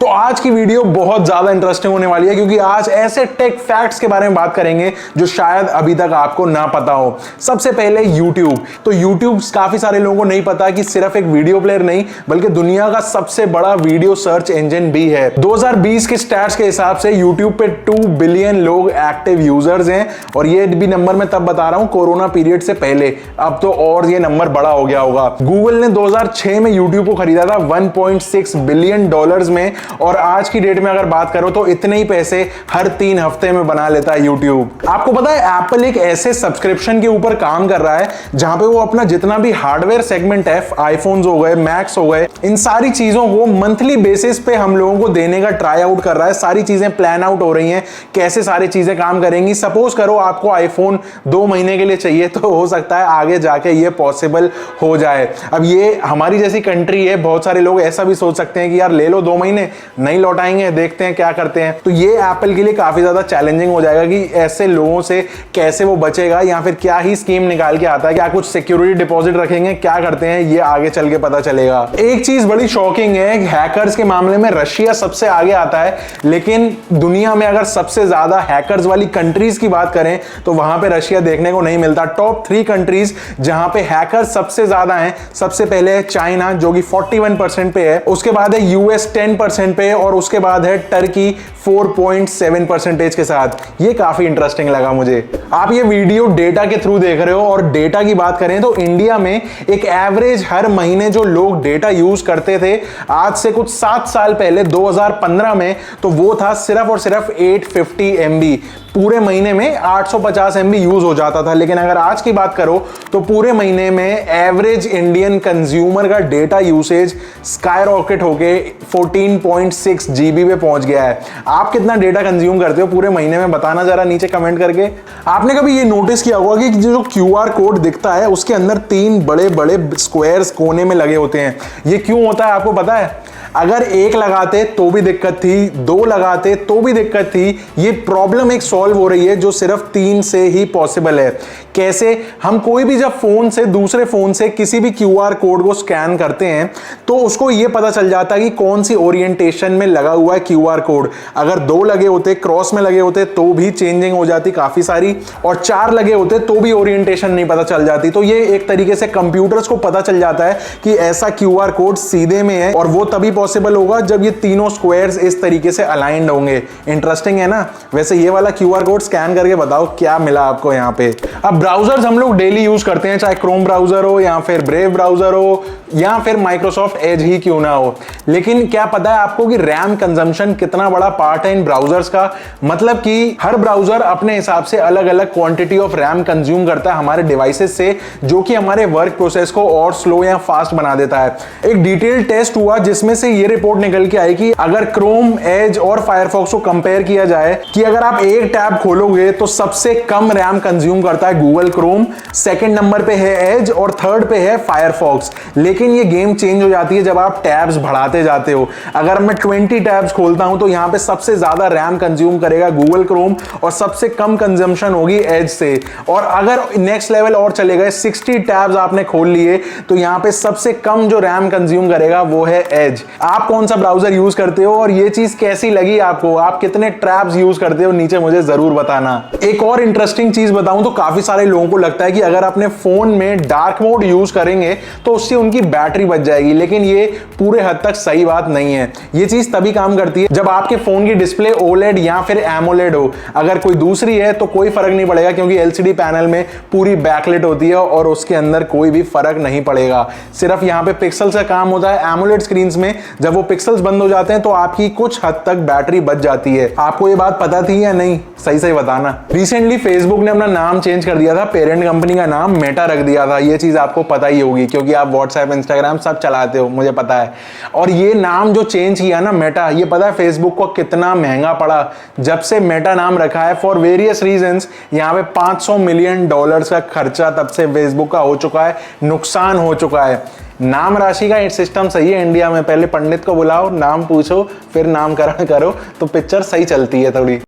तो आज की वीडियो बहुत ज्यादा इंटरेस्टिंग होने वाली है क्योंकि आज ऐसे टेक फैक्ट्स के बारे में बात करेंगे जो शायद अभी तक आपको ना पता हो। सबसे पहले YouTube। तो YouTube काफी सारे लोगों को नहीं पता कि सिर्फ एक वीडियो प्लेयर नहीं बल्कि दुनिया का सबसे बड़ा वीडियो सर्च इंजन भी है। 2020 के स्टैट्स के हिसाब से YouTube पे 2 बिलियन लोग एक्टिव यूजर्स हैं और ये भी नंबर मैं तब बता रहा हूं कोरोना पीरियड से पहले। अब तो और ये नंबर बड़ा हो गया होगा। गूगल ने 2006 में YouTube को खरीदा था 1.6 बिलियन डॉलर्स में और आज की डेट में अगर बात करो तो इतने ही पैसे हर 3 हफ्ते में बना लेता है YouTube। आपको पता है एप्पल एक ऐसे सब्सक्रिप्शन के ऊपर काम कर रहा है जहां पे वो अपना जितना भी हार्डवेयर सेगमेंट है, आईफोन्स हो गए, मैक्स हो गए, इन सारी चीजों को मंथली बेसिस पे हम लोगों को देने का ट्राई आउट कर रहा है। सारी चीजें प्लान आउट हो रही हैं कैसे सारी चीजें काम करेंगी। सपोज करो आपको आईफोन 2 महीने के लिए चाहिए तो हो सकता है आगे जाके ये पॉसिबल हो जाए। अब ये हमारी जैसी कंट्री है, बहुत सारे लोग ऐसा भी सोच सकते हैं कि यार ले लो 2 महीने नहीं लौटाएंगे, देखते हैं क्या करते हैं। तो ये एप्पल के लिए काफी ज्यादा चैलेंजिंग हो जाएगा कि ऐसे लोगों से कैसे वो बचेगा या फिर क्या ही स्कीम निकाल के आता है, क्या कुछ सिक्योरिटी डिपॉजिट रखेंगे, क्या करते हैं, ये आगे चल के पता चलेगा। एक चीज बड़ी शॉकिंग है, हैकर्स के मामले में रशिया सबसे आगे आता है, लेकिन दुनिया में अगर सबसे ज्यादा हैकर्स वाली कंट्रीज की बात करें तो वहां पे रशिया देखने को नहीं मिलता। टॉप 3 कंट्रीज जहां पे हैकर्स सबसे ज्यादा हैं, सबसे पहले है चाइना जो कि 41% पे है, उसके बाद है यूएस 10% पे और उसके बाद है टर्की 4.7% के साथ। ये काफी इंटरेस्टिंग लगा मुझे। आप ये वीडियो डेटा के थ्रू देख रहे हो और डेटा की बात करें तो इंडिया में एक एवरेज हर महीने जो लोग डेटा यूज करते थे आज से कुछ 7 साल पहले 2015 में, तो वो था सिर्फ और सिर्फ 850 MB। पूरे महीने में 850 MB यूज हो जाता था। लेकिन अगर आज की बात करो तो पूरे महीने में एवरेज इंडियन कंज्यूमर का डेटा यूसेज स्काई रॉकेट होके 14.6 GB पे पहुंच गया है। आप कितना डेटा कंज्यूम करते हो पूरे महीने में, बताना जरा नीचे कमेंट करके। आपने कभी ये नोटिस किया होगा कि जो QR कोड दिखता है उसके अंदर 3 बड़े बड़े स्क्वायर्स कोने में लगे होते हैं। ये क्यों होता है आपको पता है? अगर 1 लगाते तो भी दिक्कत थी, 2 लगाते तो भी दिक्कत थी। ये प्रॉब्लम एक सॉल्व हो रही है जो सिर्फ 3 से ही पॉसिबल है। कैसे? हम कोई भी जब फोन से दूसरे फोन से किसी भी QR कोड को स्कैन करते हैं तो उसको ये पता चल जाता है कि कौन सी ओरिएंटेशन में लगा हुआ है QR कोड। अगर 2 लगे होते, क्रॉस में लगे होते तो भी चेंजिंग हो जाती काफी सारी, और 4 लगे होते तो भी ओरिएंटेशन नहीं पता चल जाती। तो ये एक तरीके से कंप्यूटर्स को पता चल जाता है कि ऐसा QR कोड सीधे में है और वो तभी पॉसिबल होगा जब ये तीनों स्क्वायर्स इस तरीके से अलाइंड होंगे। इंटरेस्टिंग है ना? वैसे ये वाला QR कोड स्कैन करके बताओ क्या मिला आपको यहाँ पे। अब ब्राउजर्स हम लोग डेली यूज करते हैं, चाहे क्रोम ब्राउजर हो या फिर ब्रेव ब्राउजर हो या फिर माइक्रोसॉफ्ट एज ही क्यों ना हो। लेकिन क्या पता है आपको कि रैम कंजम्पशन कितना बड़ा पार्ट है इन ब्राउजर्स का? मतलब कि हर ब्राउजर अपने हिसाब से अलग अलग क्वांटिटी ऑफ रैम कंज्यूम करता है हमारे डिवाइसेस से, जो कि हमारे वर्क प्रोसेस को और स्लो या फास्ट बना देता है। एक डिटेल टेस्ट हुआ जिसमें से ये रिपोर्ट निकल के आई कि अगर क्रोम, एज और फायरफॉक्स को कंपेयर किया जाए कि अगर आप एक टैब खोलोगे तो सबसे कम रैम कंज्यूम करता है गूगल क्रोम, सेकंड नंबर पे है एज और थर्ड पे है फायरफॉक्स। लेकिन ये गेम चेंज हो जाती है जब आप टैब्स बढ़ाते जाते हो। अगर मैं 20 टैब्स खोलता हूं तो यहां पे सबसे ज्यादा रैम कंज्यूम करेगा गूगल क्रोम और सबसे कम कंजम्पशन होगी एज से। और अगर नेक्स्ट लेवल और चले गए, 60 टैब्स आपने खोल लिए तो यहां पे सबसे कम जो रैम कंज्यूम करेगा वो है एज। आप कौन सा ब्राउजर यूज करते हो और ये चीज कैसी लगी आपको? आप कितने टैब्स यूज करते हो नीचे मुझे जरूर बताना। एक और इंटरेस्टिंग चीज बताऊं तो काफी सारे लोगों को लगता है कि अगर अपने फोन में डार्क मोड यूज करेंगे तो उससे उनकी बैटरी बच जाएगी, लेकिन ये पूरे हद तक सही बात नहीं है। ये चीज तभी काम करती है जब आपके फोन की डिस्प्ले OLED या फिर AMOLED हो। अगर कोई दूसरी है तो कोई फर्क नहीं पड़ेगा क्योंकि LCD पैनल में पूरी बैकलाइट होती है और उसके अंदर कोई भी फर्क नहीं पड़ेगा। सिर्फ यहाँ पे पिक्सल का काम होता है। AMOLED स्क्रीन में जब वो पिक्सल्स बंद हो जाते हैं तो आपकी कुछ हद तक बैटरी बच जाती है। आपको ये बात पता थी या नहीं? सही सही बताना। रिसेंटली फेसबुक ने अपना नाम चेंज कर दिया था, पेरेंट कंपनी का नाम मेटा रख दिया था। ये चीज आपको पता ही होगी क्योंकि आप व्हाट्सएप, इंस्टाग्राम सब चलाते हो, मुझे पता है। और ये नाम जो चेंज किया ना मेटा, ये पता है फेसबुक को कितना महंगा पड़ा जब से मेटा नाम रखा है? फॉर वेरियस रीजंस यहाँ पे $500 मिलियन का खर्चा तब से फेसबुक का हो चुका है, नुकसान हो चुका है। नाम राशि का सिस्टम सही है इंडिया में, पहले पंडित को बुलाओ, नाम पूछो, फिर नामकरण करो तो पिक्चर सही चलती है थोड़ी।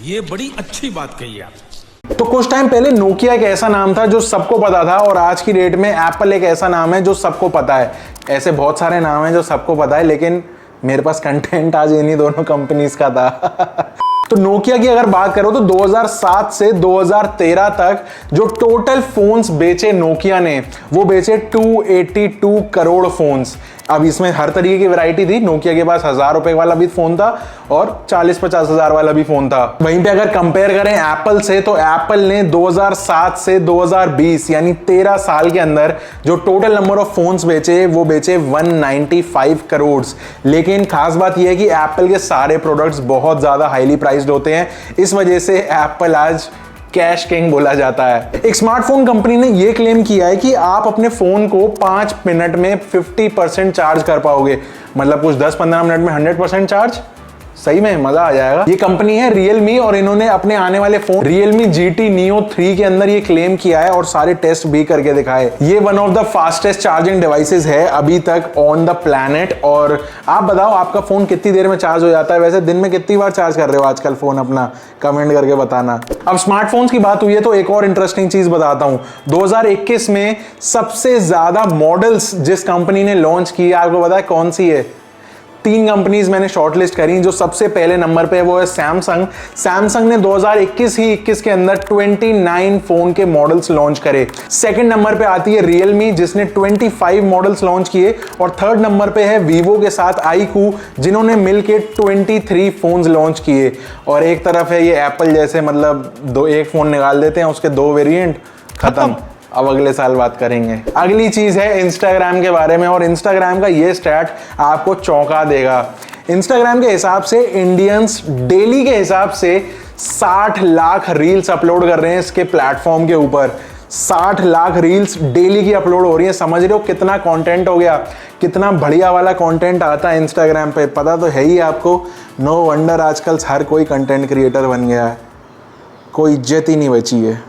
ये बड़ी अच्छी बात कही आप। तो कुछ टाइम पहले नोकिया एक ऐसा नाम था जो सबको पता था और आज की डेट में एप्पल एक ऐसा नाम है जो सबको पता है। ऐसे बहुत सारे नाम हैं जो सबको पता है लेकिन मेरे पास कंटेंट आज इन्हीं दोनों कंपनीज का था। तो नोकिया की अगर बात करो तो 2007 से 2013 तक जो टोटल फोन्स बेचे नोकिया ने, वो बेचे 282 करोड़ फोन्स। अब इसमें हर तरीके की वैरायटी थी। नोकिया के पास 1000 रुपए वाला भी फोन था और 40-50 हजार वाला भी फोन था। वहीं पे अगर कंपेयर करें एप्पल से, तो एप्पल ने 2007 से 2020 यानी 13 साल के अंदर जो टोटल नंबर ऑफ फोन्स बेचे, वो बेचे 195 करोड़। लेकिन खास बात यह है कि एप्पल के सारे प्रोडक्ट्स बहुत ज्यादा हाईली प्राइस्ड होते हैं। इस वजह से एप्पल आज कैश किंग बोला जाता है। एक स्मार्टफोन कंपनी ने यह क्लेम किया है कि आप अपने फोन को 5 मिनट में 50% चार्ज कर पाओगे। मतलब कुछ 10-15 मिनट में 100% चार्ज। सही में मजा आ जाएगा। ये कंपनी है Realme और इन्होंने अपने आने वाले फोन Realme GT Neo 3 के अंदर ये क्लेम किया है और सारे टेस्ट भी करके दिखाए। ये one of the fastest charging devices है अभी तक ऑन द प्लैनेट। और आप बताओ आपका फोन कितनी देर में चार्ज हो जाता है? वैसे दिन में कितनी बार चार्ज कर रहे हो आजकल फोन अपना? कमेंट करके बताना। अब स्मार्टफोन्स की बात हुई है तो एक और इंटरेस्टिंग चीज बताता हूं। 2021 में सबसे ज्यादा मॉडल्स जिस कंपनी ने लॉन्च किए, आपको पता है कौन सी है? 3 कंपनीज मैंने शॉर्टलिस्ट करी। जो सबसे पहले नंबर पे है वो है सैमसंग। सैमसंग ने 2021 के अंदर 29 फोन के मॉडल्स लॉन्च करे। सेकंड नंबर पे आती है Realme जिसने 25 मॉडल्स लॉन्च किए। और थर्ड नंबर पे है Vivo के साथ iQOO जिन्होंने मिलके 23 फोन्स लॉन्च किए। और एक तरफ है ये एप्पल जैसे, मतलब एक फोन निकाल देते हैं, उसके 2 वेरिएंट, खत्म। अब अगले साल बात करेंगे। अगली चीज है इंस्टाग्राम के बारे में। और इंस्टाग्राम का ये स्टैट आपको चौंका देगा। इंस्टाग्राम के हिसाब से इंडियंस डेली के हिसाब से 60 लाख रील्स अपलोड कर रहे हैं इसके प्लेटफॉर्म के ऊपर। 60 लाख रील्स डेली की अपलोड हो रही है। समझ रहे हो कितना कंटेंट हो गया? कितना बढ़िया वाला कंटेंट आता है इंस्टाग्राम पे, पता तो है ही आपको। नो वंडर आजकल हर कोई कंटेंट क्रिएटर बन गया है, कोई इज्जत ही नहीं बची है।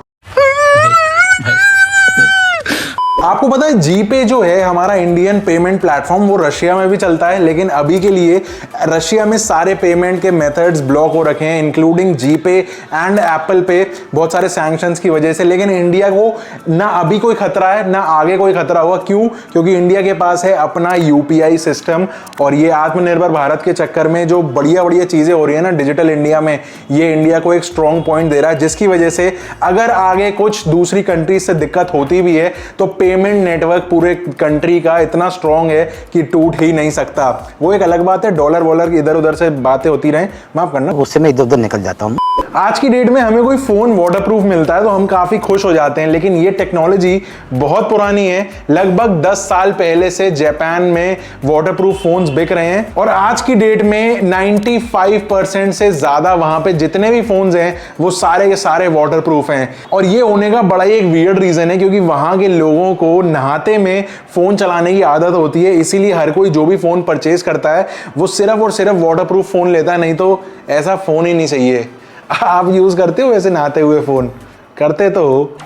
आपको पता है जीपे जो है हमारा इंडियन पेमेंट प्लेटफॉर्म, वो रशिया में भी चलता है। लेकिन अभी के लिए रशिया में सारे पेमेंट के मेथड्स ब्लॉक हो रखे हैं, इंक्लूडिंग जीपे एंड एप्पल पे, बहुत सारे सैंक्शंस की वजह से। लेकिन इंडिया को ना अभी कोई खतरा है ना आगे कोई खतरा होगा। क्यों? क्योंकि इंडिया के पास है अपना यूपीआई सिस्टम। और ये आत्मनिर्भर भारत के चक्कर में जो बढ़िया बढ़िया चीजें हो रही है ना डिजिटल इंडिया में, ये इंडिया को एक स्ट्रॉन्ग पॉइंट दे रहा है। जिसकी वजह से अगर आगे कुछ दूसरी कंट्रीज से दिक्कत होती भी है तो पेमेंट नेटवर्क पूरे कंट्री का इतना स्ट्रांग है कि टूट ही नहीं सकता। वो एक अलग बात है, डॉलर वॉलर इधर उधर से बातें होती रहें, माफ करना, उससे मैं इधर उधर निकल जाता हूँ। आज की डेट में हमें कोई फोन वाटरप्रूफ मिलता है तो हम काफी खुश हो जाते हैं। लेकिन ये टेक्नोलॉजी बहुत पुरानी है। लगभग 10 साल पहले से जापान में वाटरप्रूफ फोन्स बिक रहे हैं और आज की डेट में 95% से ज्यादा वहां पे जितने भी फोन्स हैं वो सारे के सारे वाटरप्रूफ हैं। और ये होने का बड़ा ही एक वियर्ड रीजन है क्योंकि वहां के लोगों को नहाते में फोन चलाने की आदत होती है। इसीलिए हर कोई जो भी फोन परचेज करता है वो सिर्फ और सिर्फ वाटरप्रूफ फोन लेता है, नहीं तो ऐसा फोन ही नहीं चाहिए। आप यूज करते हो वैसे नहाते हुए फोन? करते तो हो।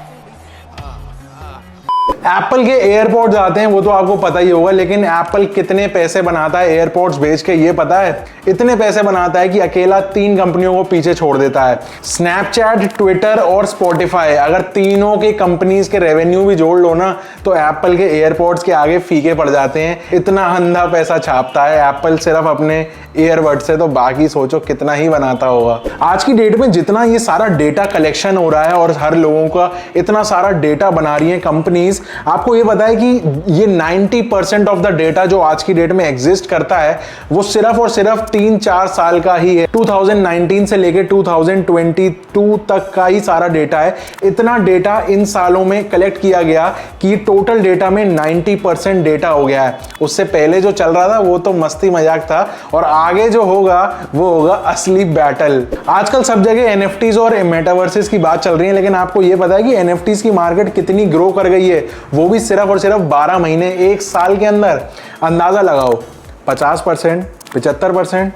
एप्पल के एयरपॉड्स आते हैं, वो तो आपको पता ही होगा। लेकिन एप्पल कितने पैसे बनाता है एयरपॉड्स बेच के, ये पता है? इतने पैसे बनाता है कि अकेला 3 कंपनियों को पीछे छोड़ देता है, स्नैपचैट, ट्विटर और स्पॉटिफाई। अगर तीनों के कंपनीज के रेवेन्यू भी जोड़ लो ना तो एप्पल के एयरपॉड्स के आगे फीके पड़ जाते हैं। इतना अंधा पैसा छापता है एप्पल सिर्फ अपने एयरबड से, तो बाकी सोचो कितना ही बनाता होगा। आज की डेट में जितना ये सारा डेटा कलेक्शन हो रहा है और हर लोगों का इतना सारा डेटा बना रही है कंपनीज, आपको ये पता है कि ये 90% ऑफ द डेटा जो आज की डेट में एग्जिस्ट करता है वो सिर्फ और सिर्फ 3-4 साल का ही है। 2019 से लेकर 2022 तक का ही सारा डेटा है। इतना डेटा इन सालों में कलेक्ट किया गया कि टोटल डेटा में 90% डेटा हो गया है। उससे पहले जो चल रहा था वो तो मस्ती मजाक था और आगे जो होगा वो होगा असली बैटल। आजकल सब जगह NFTs और मेटावर्सेस की बात चल रही है, लेकिन आपको ये पता है कि NFTs की मार्केट कितनी ग्रो कर गई है? वो भी सिर्फ और सिर्फ 12 महीने, 1 साल के अंदर। अंदाजा लगाओ, 50%, 75%,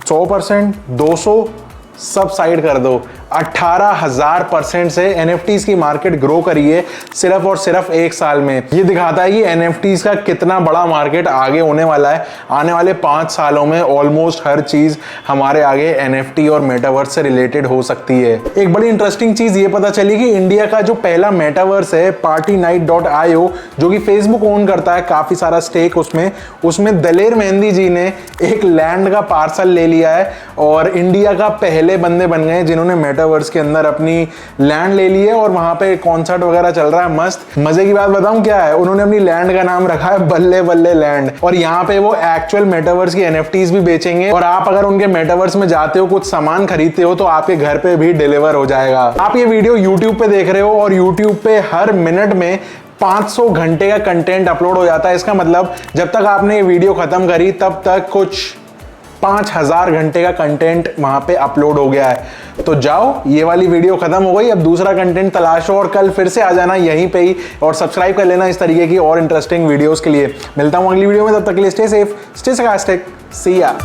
100%, 200, सब साइड कर दो। 18,000% से NFTs की मार्केट ग्रो करी है सिर्फ और सिर्फ 1 साल में। ये दिखाता है कि NFTs का कितना बड़ा मार्केट आगे होने वाला है। आने वाले 5 सालों में ऑलमोस्ट हर चीज हमारे आगे NFT और मेटावर्स से रिलेटेड हो सकती है। एक बड़ी इंटरेस्टिंग चीज ये पता चली कि इंडिया का जो पहला मेटावर्स है partynight.io, जो कि फेसबुक ओन करता है, काफी सारा स्टेक उसमें दलेर मेहंदी जी ने एक लैंड का पार्सल ले लिया है और इंडिया का पहले बंदे बन गए जिन्होंने मेटावर्स के अंदर अपनी लैंड ले ली है और वहां पे कॉन्सर्ट वगैरह चल रहा है मस्त। मजे की बात बताऊं क्या है, उन्होंने अपनी लैंड का नाम रखा है बल्ले बल्ले लैंड और यहाँ पे वो एक्चुअल मेटावर्स की NFTs भी बेचेंगे और आप अगर उनके मेटावर्स में जाते हो, कुछ सामान खरीदते हो तो आपके घर पे भी डिलीवर हो जाएगा। आप ये वीडियो YouTube पे देख रहे हो और YouTube पे हर मिनट में 500 घंटे का कंटेंट अपलोड हो जाता है। इसका मतलब जब तक आपने ये वीडियो खत्म करी तब तक कुछ 5000 घंटे का कंटेंट वहां पे अपलोड हो गया है। तो जाओ, ये वाली वीडियो खत्म हो गई, अब दूसरा कंटेंट तलाशो और कल फिर से आ जाना यहीं पे ही और सब्सक्राइब कर लेना इस तरीके की और इंटरेस्टिंग वीडियोस के लिए। मिलता हूं अगली वीडियो में, तब तक के लिए स्टे सेफ, स्टे sarcastic, सी या।